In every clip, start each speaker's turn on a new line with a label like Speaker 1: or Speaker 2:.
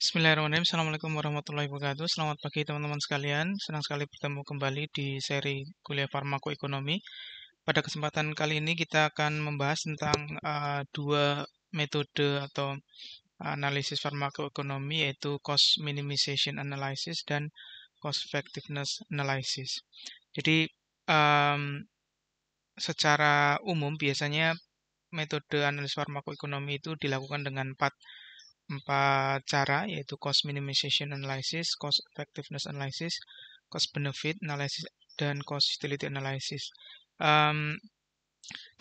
Speaker 1: Bismillahirrahmanirrahim. Assalamualaikum warahmatullahi wabarakatuh. Selamat pagi teman-teman sekalian. Senang sekali bertemu kembali di seri kuliah farmakoekonomi. Pada kesempatan kali ini kita akan membahas tentang dua metode atau analisis farmakoekonomi, yaitu cost minimization analysis dan cost effectiveness analysis. Jadi secara umum biasanya metode analisis farmakoekonomi itu dilakukan dengan empat cara, yaitu cost minimization analysis, cost effectiveness analysis, cost benefit analysis, dan cost utility analysis.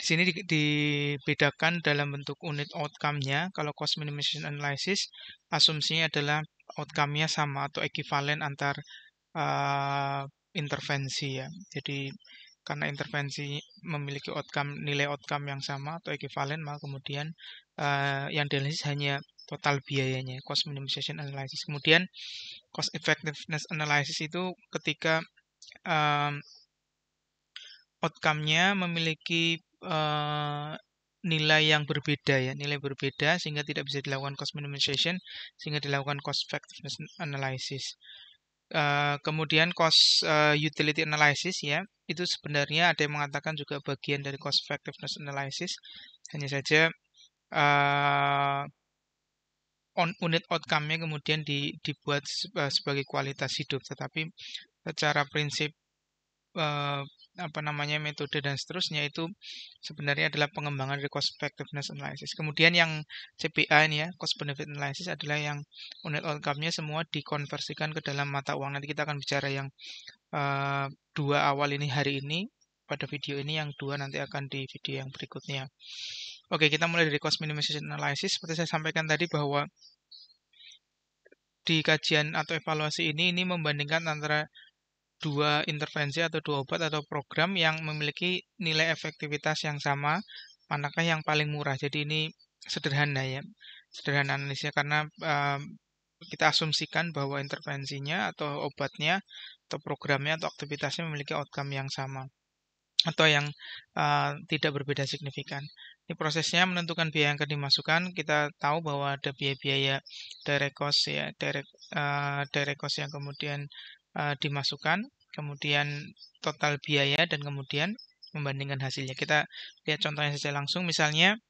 Speaker 1: Di sini dibedakan dalam bentuk unit outcome-nya. Kalau cost minimization analysis, asumsinya adalah outcome-nya sama atau ekuivalen antar intervensi ya. Jadi karena intervensi memiliki nilai outcome yang sama atau ekuivalen, maka kemudian yang dianalisis hanya total biayanya, cost minimization analysis. Kemudian cost effectiveness analysis itu ketika outcome-nya memiliki nilai yang berbeda ya, nilai berbeda sehingga tidak bisa dilakukan cost minimization, sehingga dilakukan cost effectiveness analysis. Kemudian cost utility analysis ya, itu sebenarnya ada yang mengatakan juga bagian dari cost effectiveness analysis, hanya saja unit outcome-nya kemudian dibuat sebagai kualitas hidup, tetapi secara prinsip metode dan seterusnya itu sebenarnya adalah pengembangan dari cost effectiveness analysis. Kemudian yang CBA ini ya, cost benefit analysis adalah yang unit outcome-nya semua dikonversikan ke dalam mata uang. Nanti kita akan bicara yang dua awal ini hari ini pada video ini, yang dua nanti akan di video yang berikutnya. Oke, kita mulai dari cost minimization analysis. Seperti saya sampaikan tadi bahwa di kajian atau evaluasi ini membandingkan antara dua intervensi atau dua obat atau program yang memiliki nilai efektivitas yang sama, manakah yang paling murah. Jadi ini sederhana ya, sederhana analisnya, karena kita asumsikan bahwa intervensinya atau obatnya atau programnya atau aktivitasnya memiliki outcome yang sama atau yang tidak berbeda signifikan. Ini prosesnya menentukan biaya yang akan dimasukkan. Kita tahu bahwa ada biaya-biaya direct cost ya, direct cost yang kemudian dimasukkan, kemudian total biaya, dan kemudian membandingkan hasilnya. Kita lihat contohnya saja langsung. Misalnya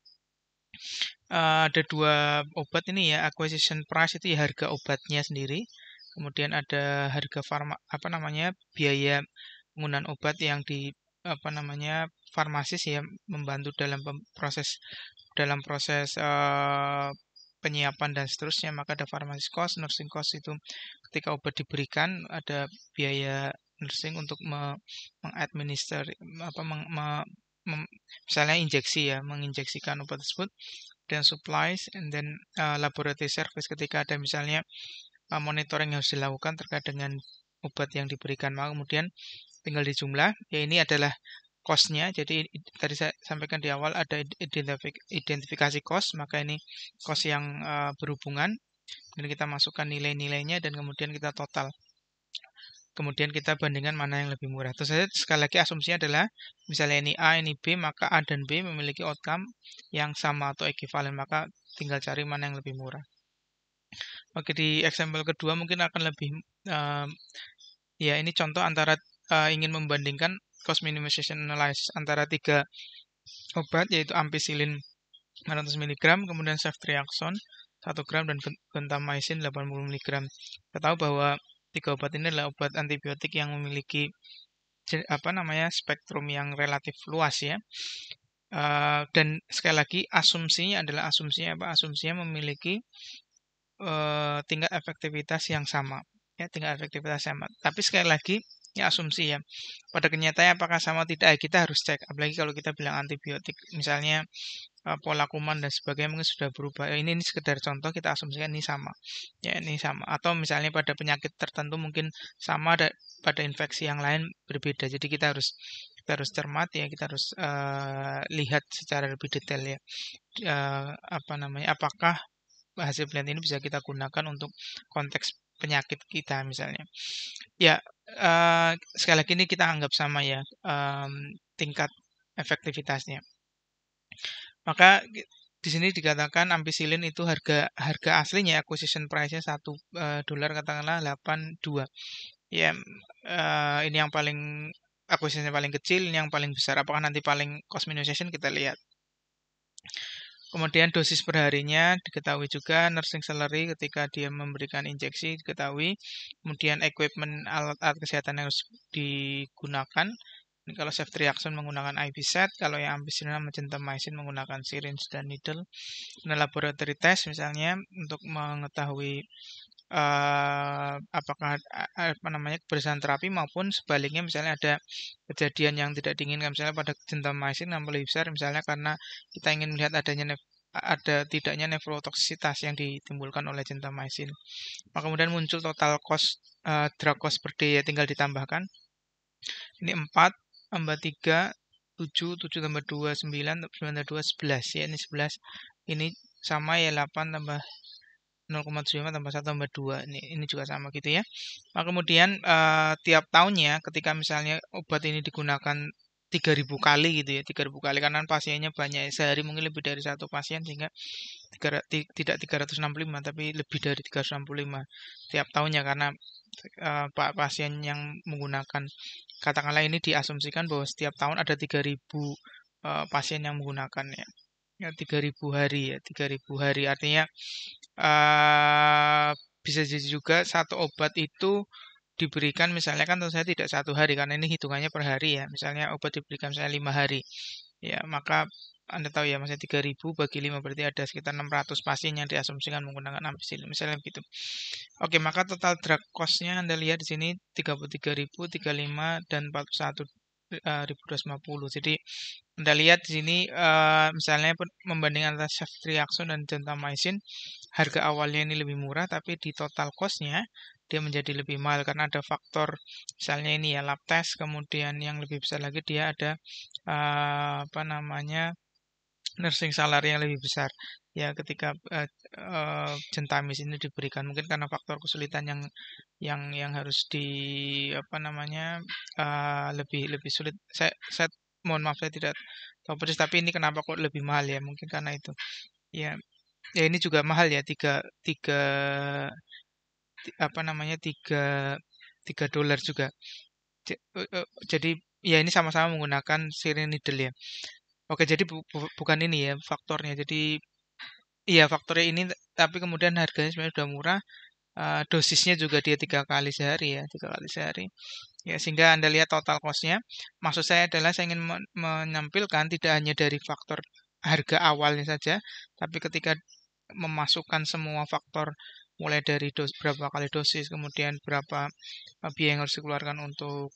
Speaker 1: ada dua obat ini ya, acquisition price itu ya harga obatnya sendiri. Kemudian ada harga biaya penggunaan obat yang di farmasis ya, membantu dalam proses penyiapan dan seterusnya. Maka ada pharmacy cost, nursing cost itu ketika obat diberikan ada biaya nursing untuk mengadminister misalnya injeksi ya, menginjeksikan obat tersebut, dan supplies, and then laboratory service ketika ada misalnya monitoring yang harus dilakukan terkait dengan obat yang diberikan. Maka kemudian tinggal dijumlah, ya ini adalah cost-nya. Jadi tadi saya sampaikan di awal ada identifikasi cost, maka ini cost yang berhubungan, dan kita masukkan nilai-nilainya dan kemudian kita total. Kemudian kita bandingkan mana yang lebih murah. Terus saja sekali lagi asumsinya adalah misalnya ini A, ini B, maka A dan B memiliki outcome yang sama atau ekuivalen, maka tinggal cari mana yang lebih murah. Oke, di example kedua mungkin akan lebih ya, ini contoh antara ingin membandingkan cost minimization analysis antara tiga obat, yaitu ampicillin 400 mg, kemudian ceftriaxone 1 gram, dan gentamicin 80 mg. Kita tahu bahwa tiga obat ini adalah obat antibiotik yang memiliki spektrum yang relatif luas ya. Dan sekali lagi asumsinya memiliki tingkat efektivitas yang sama ya, Tapi sekali lagi ya asumsi ya. Pada kenyataannya apakah sama tidak, kita harus cek. Apalagi kalau kita bilang antibiotik, misalnya pola kuman dan sebagainya mungkin sudah berubah. Ini sekedar contoh, kita asumsikan ini sama. Ya, ini sama. Atau misalnya pada penyakit tertentu mungkin sama, pada infeksi yang lain berbeda. Jadi kita harus cermat ya, kita harus lihat secara lebih detail ya. Apakah hasil penelitian ini bisa kita gunakan untuk konteks penyakit kita misalnya. Ya, sekali lagi ini kita anggap sama ya, tingkat efektivitasnya. Maka di sini dikatakan ampicillin itu harga aslinya acquisition price-nya $1 katakanlah 82. Ya, ini yang paling acquisition paling kecil, ini yang paling besar. Apakah nanti paling cost minimization kita lihat. Kemudian dosis perharinya diketahui juga, nursing salary ketika dia memberikan injeksi diketahui, kemudian equipment alat-alat kesehatan yang harus digunakan. Ini kalau ceftriaxone menggunakan IV set, kalau yang ampicillin sama gentamicin menggunakan syringe dan needle. Nah, laboratory test misalnya untuk mengetahui apakah keberhasilan terapi maupun sebaliknya misalnya ada kejadian yang tidak diinginkan misalnya pada gentamicin yang lebih besar misalnya karena kita ingin melihat ada tidaknya nefrotoksitas yang ditimbulkan oleh gentamicin. Maka kemudian muncul total cost drug cost per day ya tinggal ditambahkan. Ini 4 tambah 3 7 tambah 2 9 tambah 2 11 ya ini 11 ini sama ya 8 tambah 0,75 tambah 1 tambah 2 ini juga sama gitu ya. Nah, kemudian tiap tahunnya ketika misalnya obat ini digunakan 3.000 kali gitu ya 3.000 kali karena pasiennya banyak sehari mungkin lebih dari satu pasien sehingga tidak 365 tapi lebih dari 365 tiap tahunnya karena pasien yang menggunakan katakanlah ini diasumsikan bahwa setiap tahun ada 3.000 pasien yang menggunakan ya 3.000 hari ya 3.000 hari artinya bisa jadi juga satu obat itu diberikan misalnya kan tentu saja tidak 1 hari karena ini hitungannya per hari ya misalnya obat diberikan misalnya 5 hari ya maka Anda tahu ya maksudnya 3.000 bagi 5 berarti ada sekitar 600 pasien yang diasumsikan menggunakan ampicillin misalnya begitu. Oke, maka total drug cost-nya Anda lihat di sini 33.000, 35 dan 41.250. Jadi Anda lihat di sini misalnya membandingkan antara ceftriaxone dan gentamicin harga awalnya ini lebih murah tapi di total cost-nya dia menjadi lebih mahal karena ada faktor misalnya ini ya lab test kemudian yang lebih besar lagi dia ada nursing salary yang lebih besar ya ketika gentamis ini diberikan mungkin karena faktor kesulitan yang harus lebih sulit saya mohon maaf saya tidak tahu persis tapi ini kenapa kok lebih mahal ya mungkin karena itu ya ya ini juga mahal ya tiga $3 juga jadi ya ini sama-sama menggunakan syringe needle ya. Oke, jadi bukan ini ya faktornya. Jadi iya faktornya ini, tapi kemudian harganya sebenarnya sudah murah. Dosisnya juga dia 3 kali sehari ya, 3 kali sehari. Ya, sehingga Anda lihat total cost-nya. Maksud saya adalah saya ingin menampilkan tidak hanya dari faktor harga awalnya saja, tapi ketika memasukkan semua faktor mulai dari berapa kali dosis, kemudian berapa biaya yang harus dikeluarkan untuk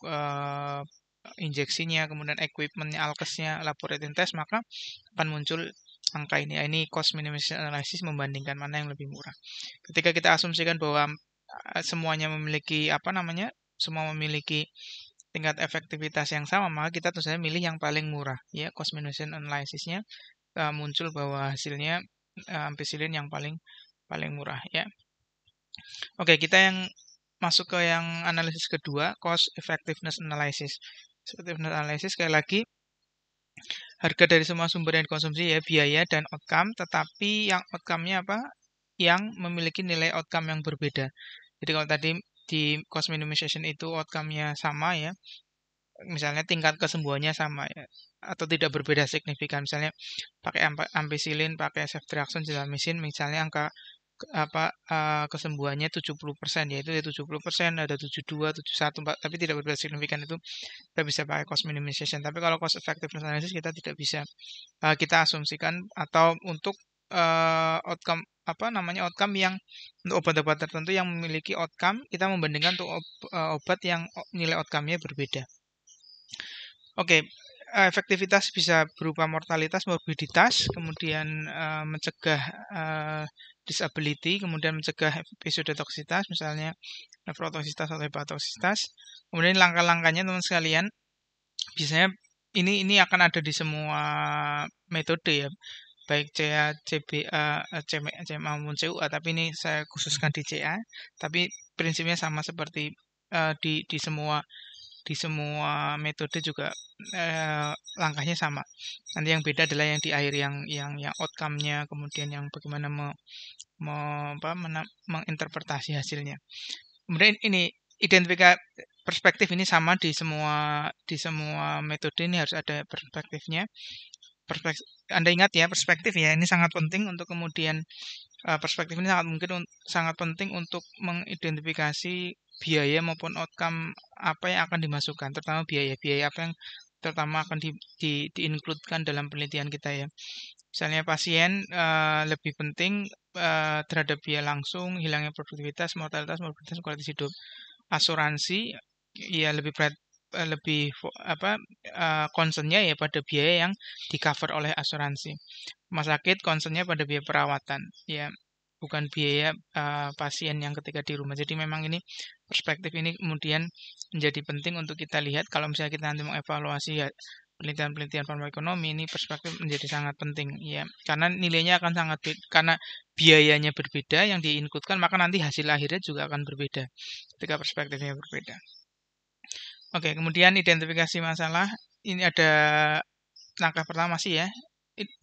Speaker 1: injeksinya, kemudian equipmentnya, alkesnya, laboratorium test, maka akan muncul angka ini. Ini cost minimization analysis membandingkan mana yang lebih murah. Ketika kita asumsikan bahwa semuanya memiliki semua memiliki tingkat efektivitas yang sama, maka kita tentu saja milih yang paling murah. Ya, cost minimization analysis-nya muncul bahwa hasilnya ampicillin yang paling murah. Ya, oke kita yang masuk ke yang analisis kedua, cost effectiveness analysis. Effectiveness analysis sekali lagi harga dari semua sumber yang dikonsumsi ya biaya dan outcome, tetapi yang outcome-nya apa? Yang memiliki nilai outcome yang berbeda. Jadi kalau tadi di cost minimization itu outcome-nya sama ya, misalnya tingkat kesembuhannya sama ya, atau tidak berbeda signifikan. Misalnya pakai ampicillin, pakai ceftriaxone, gentamicin, misalnya angka kesembuhannya 70% yaitu 70% ada 72, 71, tapi tidak berbeda signifikan itu kita bisa pakai cost minimization. Tapi kalau cost effectiveness analysis kita tidak bisa kita asumsikan atau untuk outcome outcome yang untuk obat-obat tertentu yang memiliki outcome kita membandingkan untuk obat yang nilai outcome-nya berbeda. Oke, efektivitas bisa berupa mortalitas, morbiditas, kemudian mencegah disability, kemudian mencegah episode toksitas, misalnya nefrotoksitas atau hepatotoksitas. Kemudian langkah-langkahnya teman sekalian, biasanya ini akan ada di semua metode ya, baik CA, CBA, CMA maupun CUA, tapi ini saya khususkan di CA, tapi prinsipnya sama seperti di di semua metode juga langkahnya sama. Nanti yang beda adalah yang di akhir yang outcome-nya, kemudian yang bagaimana menginterpretasi hasilnya. Kemudian ini identifikasi perspektif ini sama di semua metode, ini harus ada perspektifnya. Anda ingat ya, perspektif ya, ini sangat penting untuk kemudian perspektif ini sangat penting untuk mengidentifikasi biaya maupun outcome apa yang akan dimasukkan, terutama biaya apa yang terutama akan di-include-kan dalam penelitian kita ya. Misalnya pasien lebih penting terhadap biaya langsung, hilangnya produktivitas, mortalitas, kualitas hidup. Asuransi ya lebih concernnya ya pada biaya yang di-cover oleh asuransi. Rumah sakit concernnya pada biaya perawatan, ya bukan biaya pasien yang ketika di rumah. Jadi memang ini perspektif ini kemudian menjadi penting untuk kita lihat kalau misalnya kita nanti mengevaluasi ya, penelitian farmakonomi, ini perspektif menjadi sangat penting ya, karena nilainya akan karena biayanya berbeda yang diinputkan, maka nanti hasil akhirnya juga akan berbeda ketika perspektifnya berbeda. Oke, kemudian identifikasi masalah. Ini ada langkah pertama sih ya,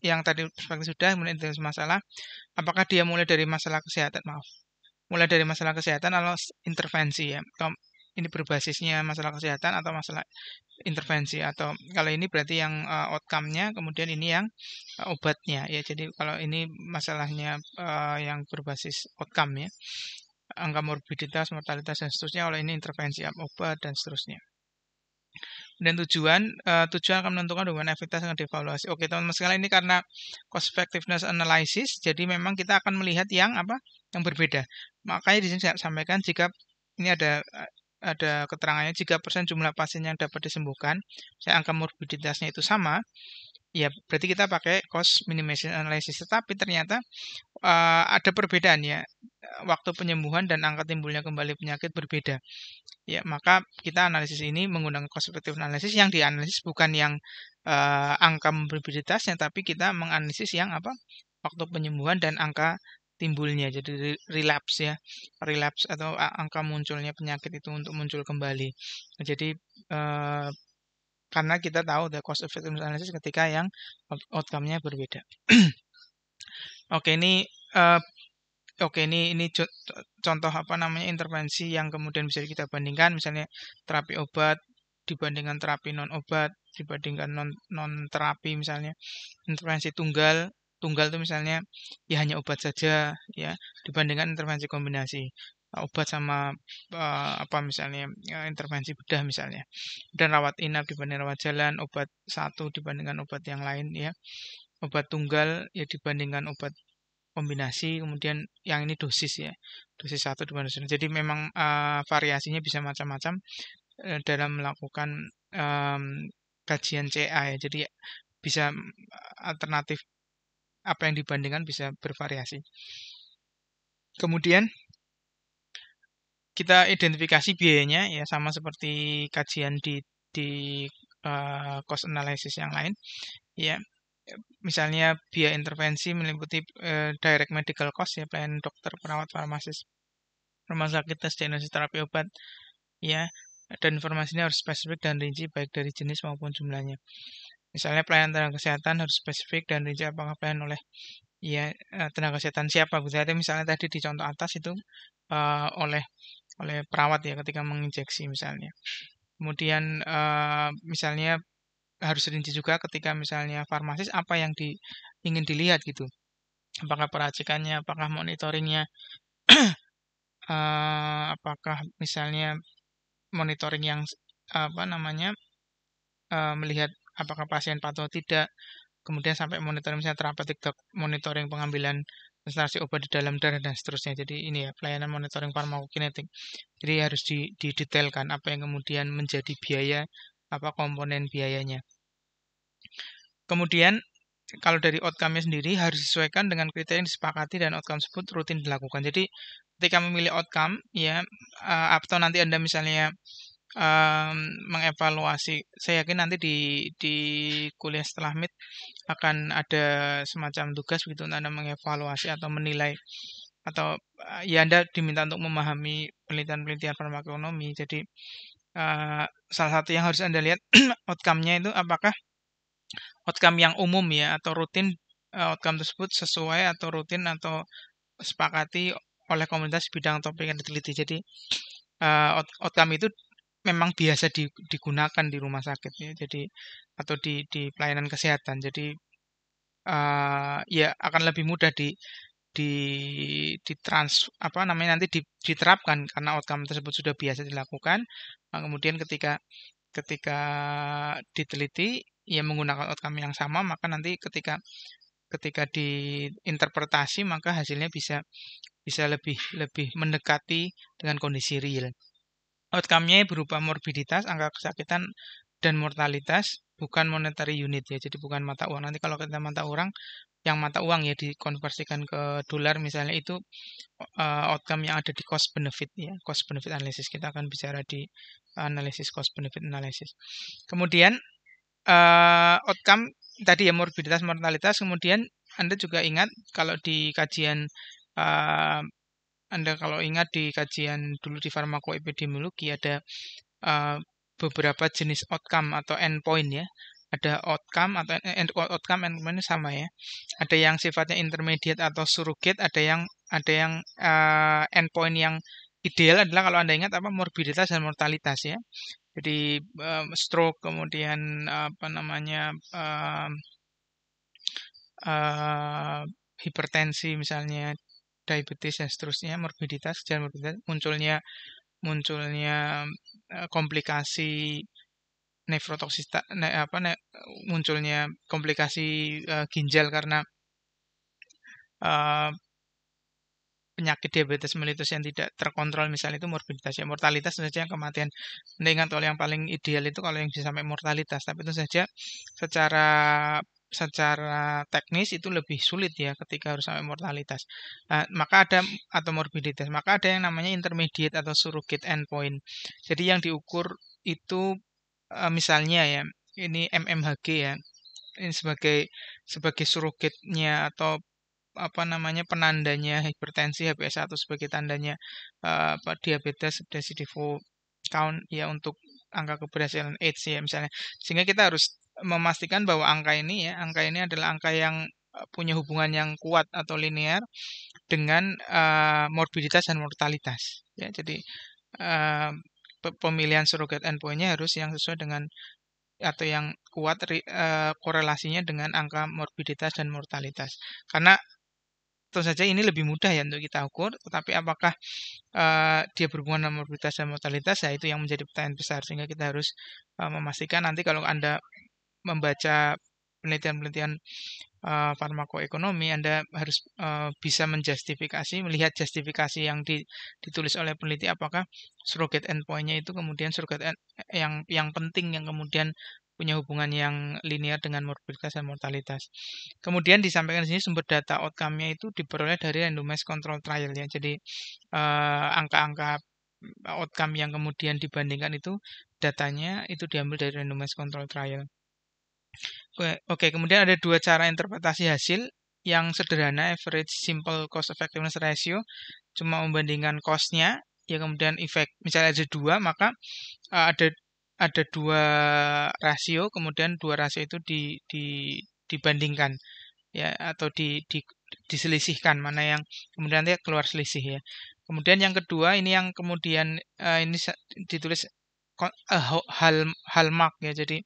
Speaker 1: yang tadi perspektif sudah, kemudian identifikasi masalah. Apakah dia mulai dari masalah kesehatan? Mulai dari masalah kesehatan atau intervensi ya. Ini berbasisnya masalah kesehatan atau masalah intervensi, atau kalau ini berarti yang outcome-nya, kemudian ini yang obatnya ya. Jadi kalau ini masalahnya yang berbasis outcome ya, angka morbiditas, mortalitas dan seterusnya. Kalau ini intervensi obat dan seterusnya. Dan tujuan akan menentukan hubungan efektivitas dengan dievaluasi. Oke teman-teman sekalian, ini karena cost effectiveness analysis, jadi memang kita akan melihat yang berbeda. Makanya di sini saya sampaikan, jika ini ada keterangannya, jika persen jumlah pasien yang dapat disembuhkan, angka morbiditasnya itu sama, ya berarti kita pakai cost minimization analysis. Tetapi ternyata ada perbedaan ya, waktu penyembuhan dan angka timbulnya kembali penyakit berbeda. Ya, maka kita analisis ini menggunakan cost effective analysis. Yang dianalisis bukan yang angka morbiditasnya, tapi kita menganalisis yang waktu penyembuhan dan angka timbulnya. Jadi relapse ya, relapse atau angka munculnya penyakit itu untuk muncul kembali. Jadi karena kita tahu the cost effective analysis ketika yang outcome-nya berbeda. Oke, ini contoh intervensi yang kemudian bisa kita bandingkan, misalnya terapi obat dibandingkan terapi non obat, dibandingkan non terapi, misalnya intervensi tunggal itu misalnya ya hanya obat saja ya, dibandingkan intervensi kombinasi obat sama misalnya intervensi bedah misalnya, dan rawat inap dibanding rawat jalan, obat satu dibandingkan obat yang lain ya, obat tunggal ya dibandingkan obat kombinasi, kemudian yang ini dosis ya, dosis 1 dibanding dosis. Jadi memang variasinya bisa macam-macam dalam melakukan kajian CA ya. Jadi bisa alternatif apa yang dibandingkan bisa bervariasi. Kemudian kita identifikasi biayanya ya, sama seperti kajian di cost analysis yang lain ya. Misalnya biaya intervensi meliputi direct medical cost ya, pelayanan dokter, perawat, farmasis, rumah sakit, tes, diagnosis, terapi, obat ya, dan informasinya harus spesifik dan rinci baik dari jenis maupun jumlahnya. Misalnya pelayanan tenaga kesehatan harus spesifik dan rinci, apakah pelayanan oleh ya tenaga kesehatan siapa. Misalnya tadi di contoh atas itu oleh perawat ya ketika menginjeksi misalnya. Kemudian misalnya harus rinci juga ketika misalnya farmasis, apa yang ingin dilihat gitu, apakah peracikannya, apakah monitoringnya, apakah misalnya monitoring yang melihat apakah pasien patuh tidak, kemudian sampai monitoring misalnya terapeutik, monitoring pengambilan konsentrasi obat di dalam darah dan seterusnya. Jadi ini ya pelayanan monitoring farmakokinetik. Jadi harus didetailkan apa yang kemudian menjadi biaya, komponen biayanya. Kemudian kalau dari outcome-nya sendiri harus disesuaikan dengan kriteria yang disepakati dan outcome tersebut rutin dilakukan. Jadi ketika memilih outcome ya, atau nanti Anda misalnya mengevaluasi, saya yakin nanti di kuliah setelah MIT akan ada semacam tugas begitu untuk Anda mengevaluasi atau menilai, atau ya Anda diminta untuk memahami penelitian farmakonomi. Jadi salah satu yang harus Anda lihat outcome-nya itu apakah outcome yang umum ya atau rutin, outcome tersebut sesuai atau rutin atau sepakati oleh komunitas bidang topik yang diteliti. Jadi, outcome itu memang biasa digunakan di rumah sakit ya, jadi atau di pelayanan kesehatan. Jadi, ya akan lebih mudah di apa namanya, nanti diterapkan karena outcome tersebut sudah biasa dilakukan. Kemudian ketika ketika diteliti, ya menggunakan outcome yang sama, maka nanti ketika ketika diinterpretasi, maka hasilnya bisa bisa lebih lebih mendekati dengan kondisi real. Outcome-nya berupa morbiditas, angka kesakitan, dan mortalitas, bukan monetary unit ya, jadi bukan mata uang. Nanti kalau kita mata uang ya dikonversikan ke dolar misalnya itu outcome yang ada di cost benefit ya, cost benefit analysis. Kita akan bicara di analisis cost benefit analysis. Kemudian outcome tadi ya morbiditas, mortalitas. Kemudian Anda juga ingat kalau di kajian Anda kalau ingat di kajian dulu di farmakoepidemiologi ada beberapa jenis outcome atau endpoint ya. Ada outcome atau outcome endpoint sama ya. Ada yang sifatnya intermediate atau surrogate, ada yang endpoint yang ideal adalah kalau Anda ingat apa morbiditas dan mortalitas ya. Jadi stroke kemudian apa namanya hipertensi misalnya diabetes dan seterusnya morbiditas dan morbiditas munculnya komplikasi nefrotoksista munculnya komplikasi ginjal karena penyakit diabetes mellitus yang tidak terkontrol misalnya itu morbiditas ya. Mortalitas saja yang kematian. Anda ingat kalau yang paling ideal itu kalau yang bisa sampai mortalitas, tapi itu saja secara secara teknis itu lebih sulit ya ketika harus sampai mortalitas. Maka ada atau morbiditas, maka ada yang namanya intermediate atau surrogate endpoint. Jadi yang diukur itu misalnya ya, ini MMHG ya. Ini sebagai surrogate-nya atau apa namanya penandanya hipertensi HbA1 sebagai tandanya diabetes residivo count ya untuk angka keberhasilan AIDS ya misalnya. Sehingga kita harus memastikan bahwa angka ini adalah angka yang punya hubungan yang kuat atau linear dengan morbiditas dan mortalitas ya. Jadi pemilihan surrogate endpoint-nya harus yang sesuai dengan atau yang kuat korelasinya dengan angka morbiditas dan mortalitas. Karena tentu saja ini lebih mudah ya untuk kita ukur, tetapi apakah dia berhubungan dengan morbiditas dan mortalitas, ya itu yang menjadi pertanyaan besar. Sehingga kita harus memastikan nanti kalau Anda membaca penelitian-penelitian farmakoekonomi, Anda harus bisa menjustifikasi, melihat justifikasi yang ditulis oleh peneliti, apakah surrogate endpoint-nya itu kemudian surrogate yang penting, yang kemudian punya hubungan yang linear dengan morbiditas dan mortalitas. Kemudian disampaikan di sini sumber data outcome-nya itu diperoleh dari randomized control trial ya. Jadi angka-angka outcome yang kemudian dibandingkan itu datanya itu diambil dari randomized control trial. Oke, kemudian ada dua cara interpretasi hasil yang sederhana, average simple cost effectiveness ratio, cuma membandingkan cost-nya, ya kemudian efek. Misalnya ada dua, maka ada dua rasio, kemudian dua rasio itu dibandingkan ya atau diselisihkan mana yang kemudian nanti keluar selisih ya. Kemudian yang kedua ini yang kemudian ini ditulis hallmark ya. Jadi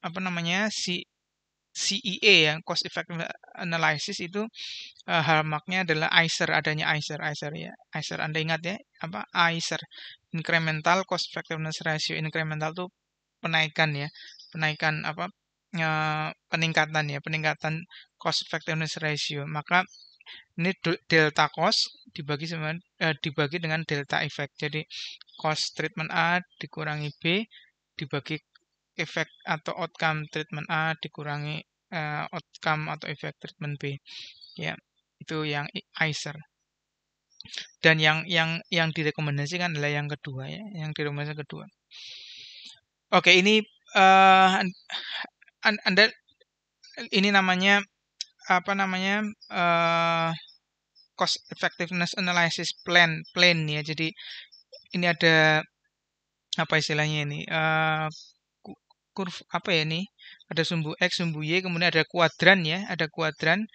Speaker 1: apa namanya CEA ya, cost effective analysis itu hallmarknya adalah ICER, adanya ICER ya. ICER Anda ingat ya, apa ICER, incremental cost effectiveness ratio. Incremental itu penaikan ya, penaikan apa peningkatan ya, peningkatan cost effectiveness ratio. Maka ini delta cost dibagi dengan delta effect. Jadi cost treatment A dikurangi B dibagi efek atau outcome treatment A dikurangi outcome atau efek treatment B. Ya, itu yang ICER. Dan yang direkomendasikan adalah yang kedua ya, yang direkomendasikan kedua. Oke, ini Anda ini namanya apa namanya cost effectiveness analysis plan ya. Jadi ini ada apa istilahnya ini? Kurva apa ya ini? Ada sumbu X, sumbu Y, kemudian ada kuadran ya, ada kuadran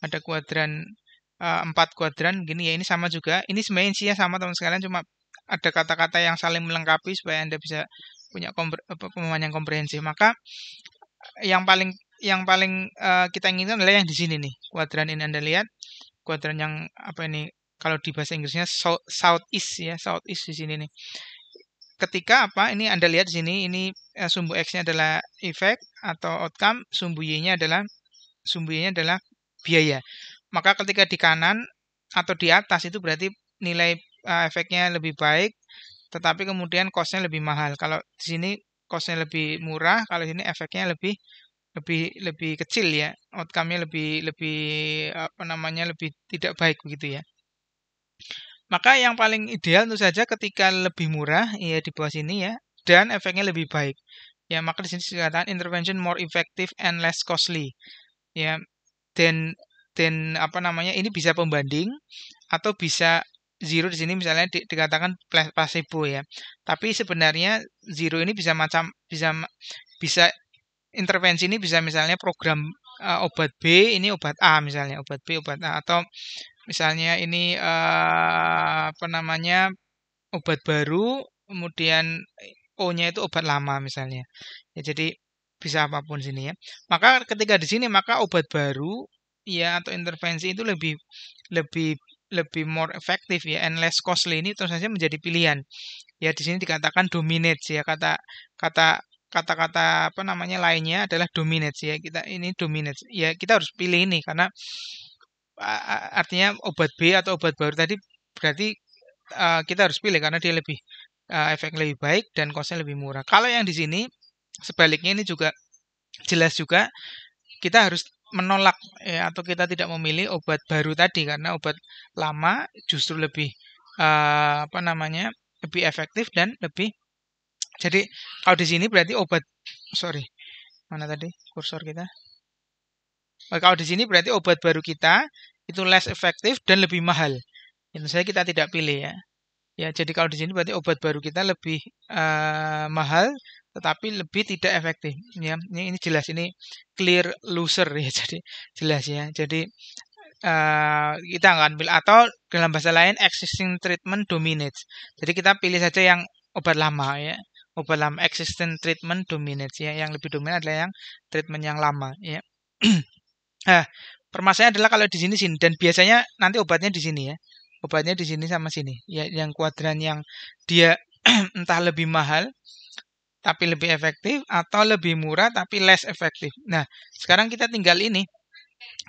Speaker 1: 4 kuadran gini ya. Ini sama juga. Ini sebenarnya isinya sama teman sekalian, cuma ada kata-kata yang saling melengkapi supaya Anda bisa punya pemahaman yang komprehensif. Maka yang paling kita inginkan adalah yang di sini nih. Kuadran ini Anda lihat, kuadran yang apa ini? Kalau di bahasa Inggrisnya southeast ya, southeast di sini nih. Ketika apa? Ini Anda lihat di sini, ini sumbu X-nya adalah effect atau outcome, sumbu Y-nya adalah biaya. Maka ketika di kanan atau di atas itu berarti nilai efeknya lebih baik, tetapi kemudian cost-nya lebih mahal. Kalau di sini cost-nya lebih murah, kalau di sini efeknya lebih kecil ya, outcome-nya lebih apa namanya lebih tidak baik begitu ya. Maka yang paling ideal tentu saja ketika lebih murah ya di bawah sini ya dan efeknya lebih baik. Ya, maka di sini dikatakan intervention more effective and less costly. Ya, dan apa namanya ini bisa pembanding atau bisa zero di sini misalnya dikatakan placebo ya. Tapi sebenarnya zero ini bisa intervensi ini bisa misalnya program obat B, ini obat A misalnya, obat B, obat A, atau misalnya ini apa namanya obat baru, kemudian O-nya itu obat lama misalnya. Ya, jadi bisa apapun sini ya. Maka ketika di sini maka obat baru ya atau intervensi itu lebih more efektif ya and less costly ini terus saja menjadi pilihan. Ya di sini dikatakan dominates ya kata-kata apa namanya lainnya adalah dominates ya. Kita ini dominates. Ya kita harus pilih ini karena artinya obat B atau obat baru tadi berarti kita harus pilih karena dia lebih efek lebih baik dan cost-nya lebih murah. Kalau yang di sini sebaliknya ini juga jelas juga kita harus menolak ya, atau kita tidak memilih obat baru tadi karena obat lama justru lebih apa namanya lebih efektif dan lebih. Jadi kalau di sini berarti mana tadi kursor kita? Kalau di sini berarti obat baru kita itu less efektif dan lebih mahal. Itu saya kita tidak pilih ya. Ya, jadi kalau di sini berarti obat baru kita lebih mahal, tetapi lebih tidak efektif. Ya, ini jelas ini clear loser ya, jadi jelas ya. Jadi kita akan pilih atau dalam bahasa lain existing treatment dominates. Jadi kita pilih saja yang obat lama ya, obat lama existing treatment dominates ya. Yang lebih dominan adalah yang treatment yang lama ya. Nah, permasalahannya adalah kalau di sini dan biasanya nanti obatnya di sini ya. Obatnya di sini sama sini. Ya, yang kuadran yang dia entah lebih mahal tapi lebih efektif atau lebih murah tapi less efektif. Nah, sekarang kita tinggal ini.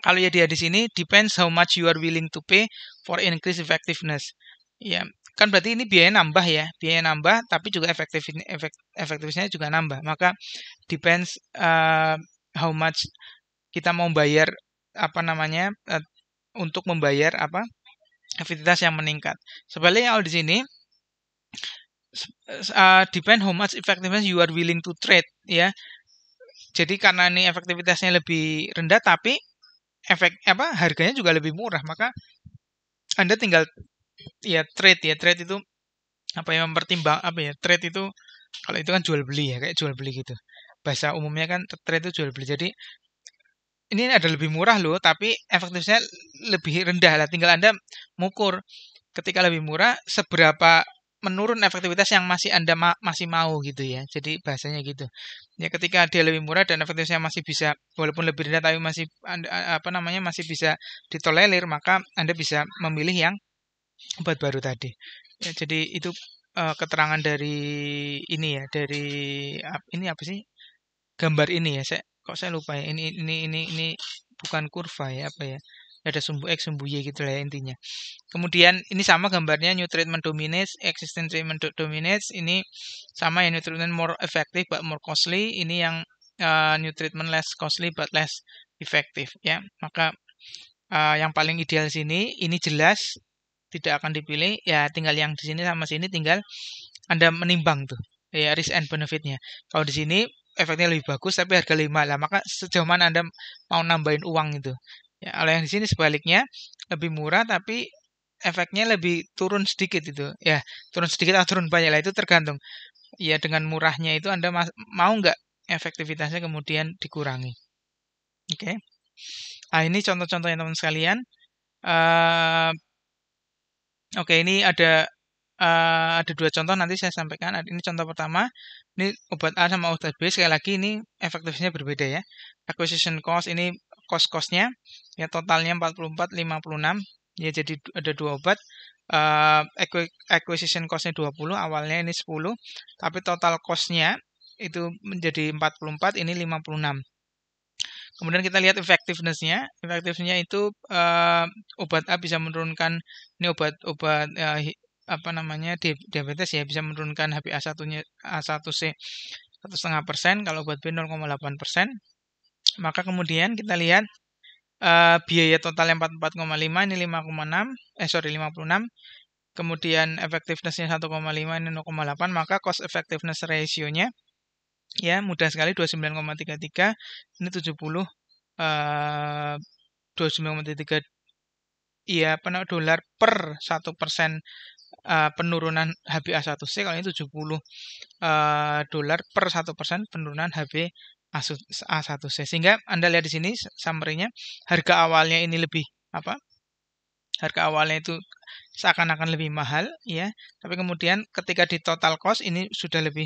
Speaker 1: Kalau ya dia di sini depends how much you are willing to pay for increased effectiveness. Ya, kan berarti ini biaya nambah ya. Biaya nambah tapi juga efektivitasnya juga nambah. Maka depends how much kita mau bayar apa namanya untuk membayar apa efektivitas yang meningkat. Sebaliknya kalau di sini depend how much effectiveness you are willing to trade ya. Jadi karena ini efektivitasnya lebih rendah tapi harganya juga lebih murah, maka Anda tinggal ya trade ya. Trade itu apa ya trade itu kalau itu kan jual beli ya, kayak jual beli gitu. Bahasa umumnya kan trade itu jual beli. Jadi ini ada lebih murah loh, tapi efektivitasnya lebih rendah lah. Tinggal Anda mengukur ketika lebih murah seberapa menurun efektivitas yang masih Anda masih mau gitu ya. Jadi bahasanya gitu. Ya ketika dia lebih murah dan efektivitasnya masih bisa walaupun lebih rendah tapi masih masih bisa ditolerir, maka Anda bisa memilih yang obat baru tadi. Ya, jadi itu keterangan dari ini ya, dari ini apa sih? Gambar ini ya. Saya lupa ya. Ini bukan kurva ya, apa ya? Ada sumbu X, sumbu Y gitu lah ya intinya. Kemudian ini sama gambarnya new treatment dominates, existing treatment dominates. Ini sama ya, new treatment more effective but more costly. Ini yang new treatment less costly but less effective ya. Maka yang paling ideal sini ini jelas tidak akan dipilih ya, tinggal yang di sini sama sini tinggal Anda menimbang tuh ya risk and benefitnya. Kalau di sini efeknya lebih bagus tapi harga lebih mahal, maka sejauh mana Anda mau nambahin uang itu. Ya, kalau yang di sini sebaliknya lebih murah tapi efeknya lebih turun sedikit itu. Ya, turun sedikit atau turun banyak lah itu tergantung. Ya dengan murahnya itu Anda mau nggak efektivitasnya kemudian dikurangi. Oke. Nah, ini contoh-contohnya teman sekalian. Oke, ini ada dua contoh nanti saya sampaikan. Ini contoh pertama. Ini obat A sama obat B. Sekali lagi ini efektivitasnya berbeda ya. Acquisition cost ini cost-nya ya totalnya 44, 56. Ya jadi ada dua obat. Acquisition cost-nya 20, awalnya ini 10, tapi total cost-nya itu menjadi 44, ini 56. Kemudian kita lihat effectiveness-nya. Effectiveness-nya itu obat A bisa menurunkan ini obat apa namanya diabetes ya, bisa menurunkan HbA1-nya A1C 1,5%, kalau obat B 0,8%. Maka kemudian kita lihat biaya totalnya 44,5, ini 56. Kemudian effectiveness-nya 1,5, ini 0,8, maka cost effectiveness ratio-nya ya mudah sekali 29,33, ini 70 29,3 iya dolar per 1% penurunan HbA1c. Kalau ini 70 dolar per 1% penurunan HbA1c. Sehingga Anda lihat di sini summary-nya, harga awalnya ini lebih harga awalnya itu seakan-akan lebih mahal ya, tapi kemudian ketika di total cost ini sudah lebih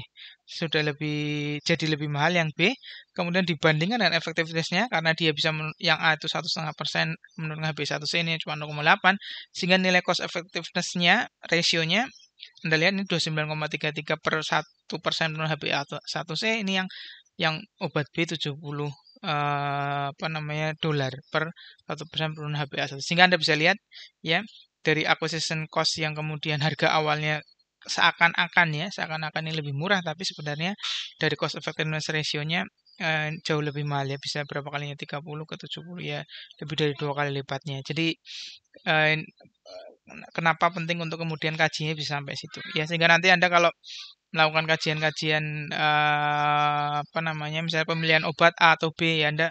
Speaker 1: jadi lebih mahal yang B. Kemudian dibandingkan dengan efektivitasnya, karena dia bisa yang A itu 1,5% menurunkan HbA1c, ini cuma 0,8, sehingga nilai cost effectiveness-nya rasionya Anda lihat ini 29,33 per 1% penurunan HbA1c. Ini yang obat B 70 dolar per 1% penurunan HbA1c. Sehingga Anda bisa lihat ya, dari acquisition cost yang kemudian harga awalnya seakan-akan ini lebih murah, tapi sebenarnya dari cost effectiveness ratio-nya jauh lebih mahal ya, bisa berapa kalinya, 30 ke 70 ya, lebih dari 2 kali lipatnya. Jadi kenapa penting untuk kemudian kajinya bisa sampai situ ya, sehingga nanti Anda kalau melakukan kajian-kajian misalnya pemilihan obat A atau B ya, Anda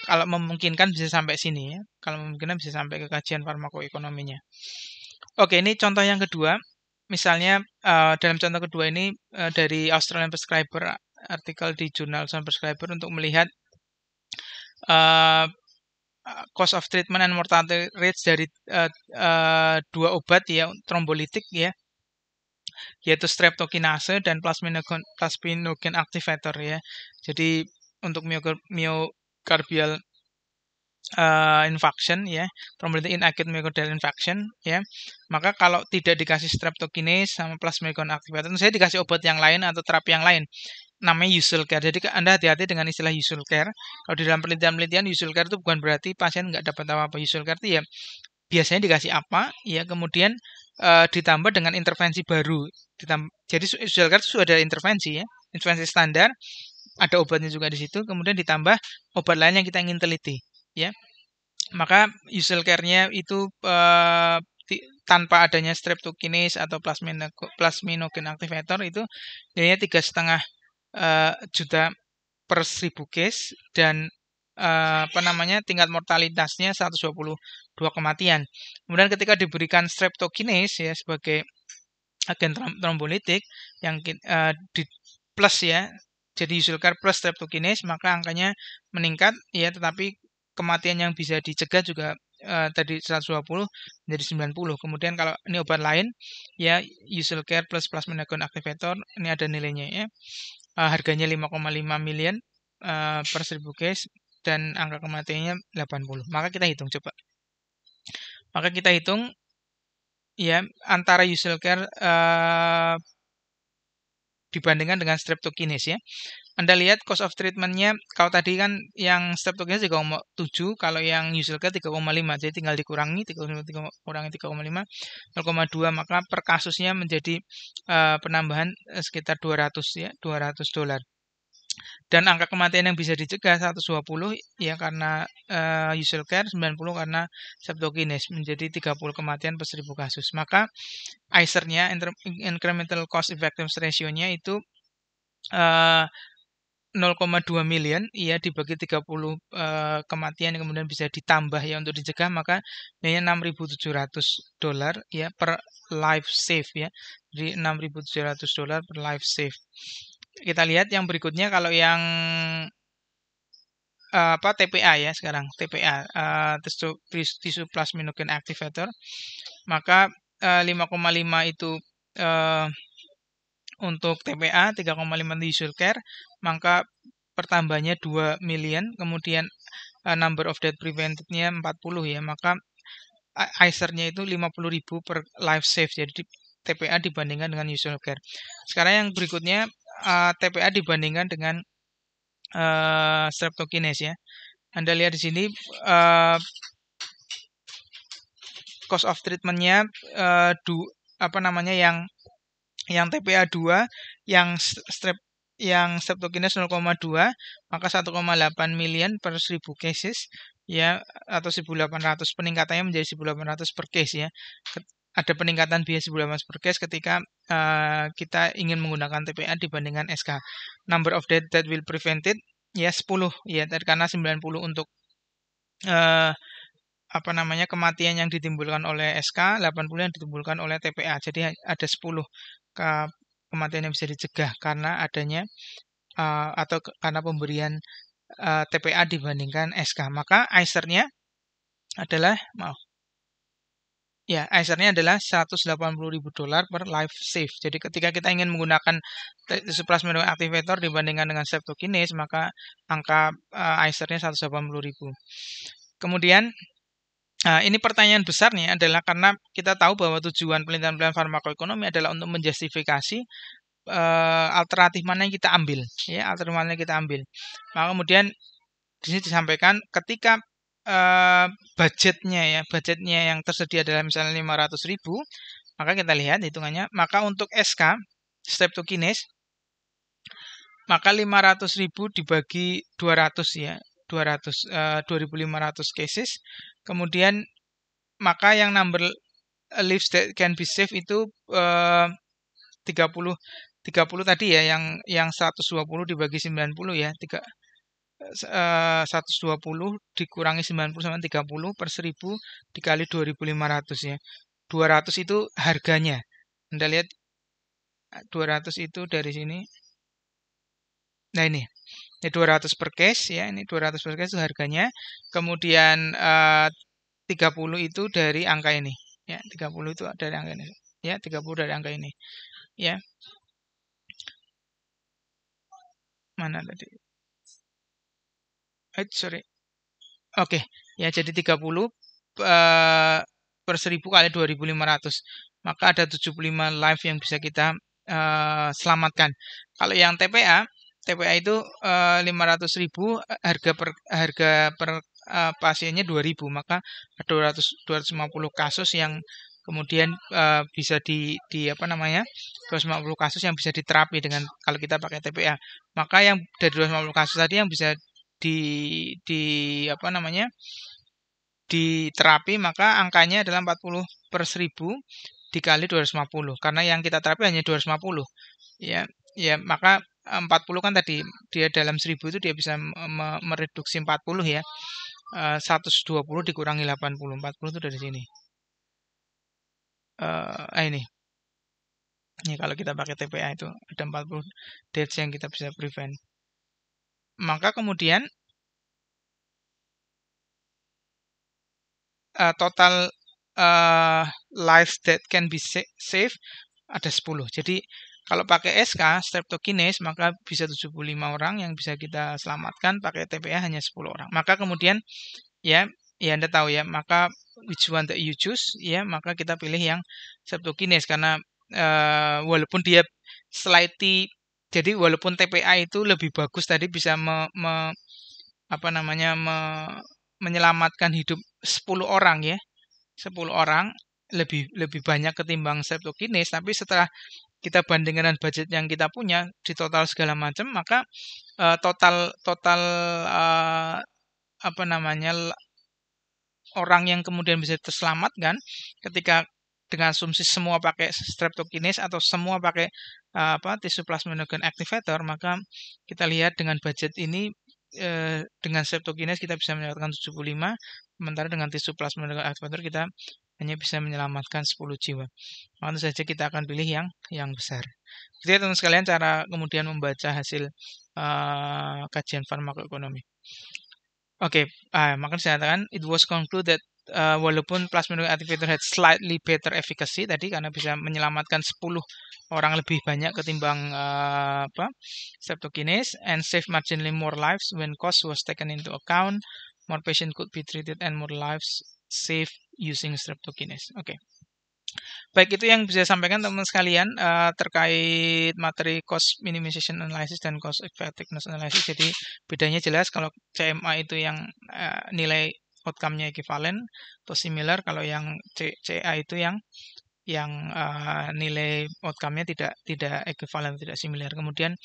Speaker 1: kalau memungkinkan bisa sampai sini ya. Kalau memungkinkan bisa sampai ke kajian farmakoekonominya. Oke, ini contoh yang kedua. Misalnya dalam contoh kedua ini dari Australian Prescriber, artikel di jurnal Australian Prescriber untuk melihat cost of treatment and mortality rates dari dua obat ya trombolitik ya, yaitu streptokinase dan plasminogen activator ya. Jadi untuk myocardial infarction ya, thrombolytic in acute myocardial infarction ya, maka kalau tidak dikasih streptokinase sama plasminogen activator, saya dikasih obat yang lain atau terapi yang lain, namanya usual care. Jadi Anda hati-hati dengan istilah usual care. Kalau di dalam penelitian usual care itu bukan berarti pasien nggak dapat apa-apa. Usual care itu ya biasanya dikasih apa ya, kemudian ditambah dengan intervensi baru. Jadi usual care itu sudah ada intervensi ya, intervensi standar, ada obatnya juga di situ, kemudian ditambah obat lain yang kita ingin teliti ya. Maka usual care-nya itu tanpa adanya streptokinase atau plasminogen activator itu nilainya 3,5 juta per 1000 case, dan tingkat mortalitasnya 122 kematian. Kemudian ketika diberikan streptokinase ya sebagai agen trombolitik yang di plus ya, jadi usual care plus streptokinase, maka angkanya meningkat ya, tetapi kematian yang bisa dicegah juga tadi 120 menjadi 90. Kemudian kalau ini obat lain ya, usual care plus plasminogen activator, ini ada nilainya ya, harganya 5,5 million per 1000 case dan angka kematiannya 80. Maka kita hitung coba. Maka kita hitung ya antara usual care dibandingkan dengan streptokinase ya. Anda lihat cost of treatment-nya, kalau tadi kan yang streptokinase 3,7, kalau yang usual care 3,5. Jadi tinggal dikurangi 3,5 kurangi 3,5, 0,2, maka per kasusnya menjadi penambahan sekitar 200 ya, 200 dolar. Dan angka kematian yang bisa dicegah 120 ya karena usual care, 90 karena streptokinase, menjadi 30 kematian per 1000 kasus. Maka ICER-nya, incremental cost effectiveness ratio-nya itu 0,2 million ya dibagi 30 kematian yang kemudian bisa ditambah ya untuk dicegah, maka nilainya $6.700 ya per life save ya. Jadi $6.700 per life save. Kita lihat yang berikutnya, kalau yang TPA ya, sekarang TPA, tissue plasminogen activator, maka 5,5 itu untuk TPA, 3,5 usual care, maka pertambahannya 2 million, kemudian number of death prevented-nya 40 ya, maka ICER-nya itu 50.000 per life save, jadi TPA dibandingkan dengan usual care. Sekarang yang berikutnya TPA dibandingkan dengan streptokinase ya. Anda lihat di sini cost of treatment-nya yang TPA 2, yang streptokinase 0,2, maka 1,8 million per 1000 cases ya, atau 1.800, peningkatannya menjadi 1.800 per case ya. Ada peningkatan biaya 1.800 per case ketika kita ingin menggunakan TPA dibandingkan SK. Number of death that will prevented ya 10 ya, karena 90 untuk kematian yang ditimbulkan oleh SK, 80 yang ditimbulkan oleh TPA. Jadi ada 10 kematian yang bisa dicegah karena adanya atau karena pemberian TPA dibandingkan SK. Maka ICER-nya adalah ICER-nya adalah $180.000 per life save. Jadi ketika kita ingin menggunakan tissue plasminogen activator dibandingkan dengan streptokinase, maka angka ICER-nya 180.000. Kemudian ini pertanyaan besarnya adalah karena kita tahu bahwa tujuan penelitian farmakoekonomi adalah untuk menjustifikasi alternatif mana yang kita ambil, ya, alternatif mana yang kita ambil. Maka kemudian di sini disampaikan ketika budgetnya yang tersedia adalah misalnya 500.000, maka kita lihat hitungannya, maka untuk SK streptokinase maka 500.000 dibagi 200 ya, 2.500 cases. Kemudian maka yang number lives that can be saved itu 30 tadi ya, yang 120 dibagi 90 ya, 120 dikurangi 90 sama 30 per 1000 dikali 2.500 ya. 200 itu harganya. Anda lihat 200 itu dari sini. Nah ini 200 per case ya, ini 200 per case itu harganya. Kemudian 30 itu dari angka ini ya, 30 itu dari angka ini ya, 30 dari angka ini ya. Mana tadi? Sorry. Oke, ya, jadi 30 per 1000 kali 2.500. Maka ada 75 life yang bisa kita selamatkan. Kalau yang TPA itu 500.000, harga per pasiennya 2.000, maka ada 250 kasus yang kemudian bisa 250 kasus yang bisa diterapi dengan kalau kita pakai TPA. Maka yang dari 250 kasus tadi yang bisa diterapi, maka angkanya adalah 40 per 1000 dikali 250, karena yang kita terapi hanya 250 ya, maka 40 kan tadi dia dalam 1000 itu dia bisa mereduksi 40 ya, 120 dikurangi 80, 40 itu dari sini. Ini kalau kita pakai TPA itu ada 40 deaths yang kita bisa prevent. Maka kemudian total lives that can be saved ada 10. Jadi kalau pakai SK streptokinase maka bisa 75 orang yang bisa kita selamatkan, pakai TPA hanya 10 orang. Maka kemudian ya Anda tahu ya, maka which one that you choose ya, maka kita pilih yang streptokinase karena walaupun dia slightly, jadi walaupun TPA itu lebih bagus tadi bisa menyelamatkan hidup 10 orang ya. 10 orang lebih banyak ketimbang streptokinase, tapi setelah kita bandingkan dengan budget yang kita punya di total segala macam, maka total orang yang kemudian bisa terselamatkan ketika dengan asumsi semua pakai streptokinase atau semua pakai tissue plasminogen activator, maka kita lihat dengan budget ini dengan streptokinase kita bisa menyelamatkan 75, sementara dengan tissue plasminogen activator kita hanya bisa menyelamatkan 10 jiwa. Maka tentu saja kita akan pilih yang besar. Jadi teman-teman sekalian cara kemudian membaca hasil kajian farmakoekonomi. Oke, maka saya katakan it was concluded that walaupun plasminogen activator had slightly better efficacy tadi karena bisa menyelamatkan 10 orang lebih banyak ketimbang streptokinase and save marginally more lives when cost was taken into account, more patient could be treated and more lives saved using streptokinase. Oke. Baik, itu yang bisa sampaikan teman-teman sekalian terkait materi cost minimization analysis dan cost effectiveness analysis. Jadi bedanya jelas kalau CMA itu yang nilai outcome-nya equivalent atau similar, kalau yang CA itu yang nilai outcome-nya tidak equivalent, tidak similar. Kemudian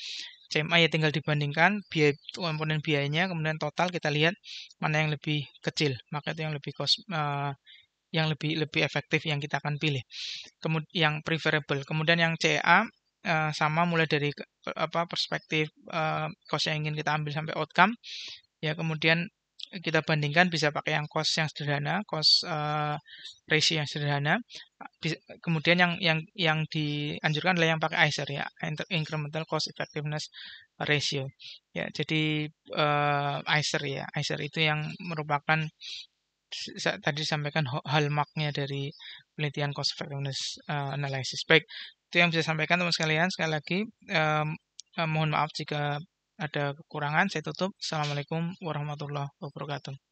Speaker 1: CMA ya tinggal dibandingkan biaya komponen biayanya, kemudian total kita lihat mana yang lebih kecil, maka itu yang lebih cost yang lebih efektif yang kita akan pilih. Kemudian yang preferable. Kemudian yang CA sama mulai dari perspektif cost yang ingin kita ambil sampai outcome. Ya, kemudian kita bandingkan bisa pakai yang cost yang sederhana, cost ratio yang sederhana. Kemudian yang dianjurkan adalah yang pakai ICER ya, incremental cost effectiveness ratio. Ya, jadi ICER ya. ICER itu yang merupakan tadi disampaikan hallmarknya dari penelitian cost effectiveness analysis. Baik, itu yang bisa sampaikan teman sekalian. Sekali lagi mohon maaf jika ada kekurangan. Saya tutup. Assalamualaikum warahmatullahi wabarakatuh.